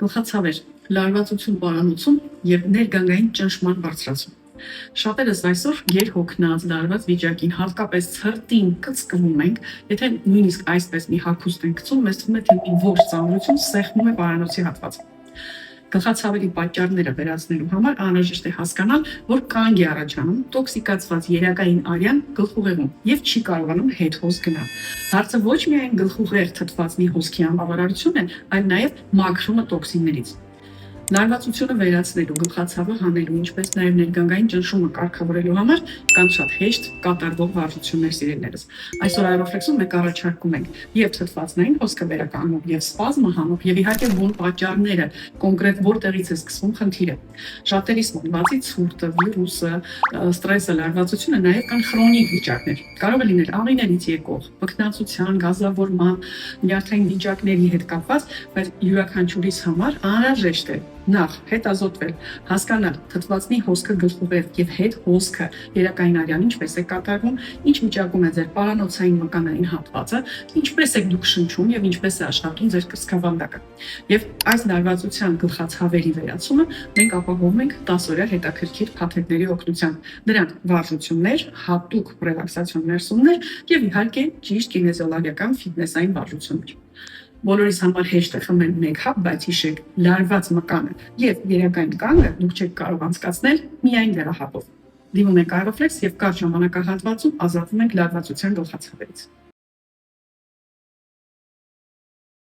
գլխացավեր, լարվածություն պարանոցում եւ ներգանգային ճնշման բարձրացում։ Շատերս այսօր գերհոգնած լարված վիճակին հատկապես ցրտին կծկվում ենք, եթե նույնիսկ այսպես մի հագուստ ենք գցում, մեզ թվում է թե մի ողջ ծանրություն սեղմում է պարանոցի հատվածը։ Գլխացավերի պատճառները վերացնելու համար անհրաժեշտ է հասկանալ, որ կանգ է առաջանում տոքսիկացված երակային արյան գլխուղեղում եւ չի կարողանում հետ հոս գնալ։ Հարցը ոչ միայն գլխուղեղ թթվածնի հոսքի անբավարարությունն է, այլ նաեւ մաքրումը տոքսիններից։ Լարվածությունը վերացնելու, գլխացավը հանելու, ինչպես նաև ներգանգային ճնշումը կարգավորելու համար կան շատ հեշտ կատարվող վարժություններ սիրելիներս։ Այսօր Aeroflex-ում մենք առաջարկում ենք եւ թթվածնային հոսքը վերականգնող, եւ սպազմը հանող, եւ իհարկե բուն պատճառները, կոնկրետ որտեղից է սկսվում խնդիրը։ Շատերիս մոտ բացի ցուրտը, վիրուսը, ստրեսը, լարվածությունը նաև կան քրոնիկ վիճակներ։ Կարող է լինել աղիներից եկող, մկնացության, գազավորման, նյարդային վիճակների հետ կապված, բայց յուրաքանչյուրիս համար անհրաժեշտ է նախ հետազոտվել, հասկանալ թթվածնի հոսքը գլխուղեղ եւ հետ հոսքը երակային արյան ինչպես է կատարվում, ինչ վիճակում է ձեր պարանոցային մկանային հատվածը, ինչպես եք դուք շնչում եւ ինչպես է աշխատում ձեր կրծքավանդակը։ Եւ այս լարվածության գլխացավերի վերացումը մենք ապահովում ենք 10-օրյա հետաքրքիր փաթեթների օգնությամբ։ Դրանք վարժություններ, հատուկ ռելաքսացիոն ներսումներ եւ իհարկե ճիշտ կինեզիոլոգիական ֆիթնեսային վարժություններ։ Բոլորիս համար հեշտ է խմել մեկ հապ, բայց հիշեք, լարված մկանը եւ երակային կանգը դուք չեք կարող անցկացնել միայն վերահապով։ Դիմում եք Aeroflex եւ կարճ ժամանակահատվածում ազատվում եք լարվածության գլխացավերից։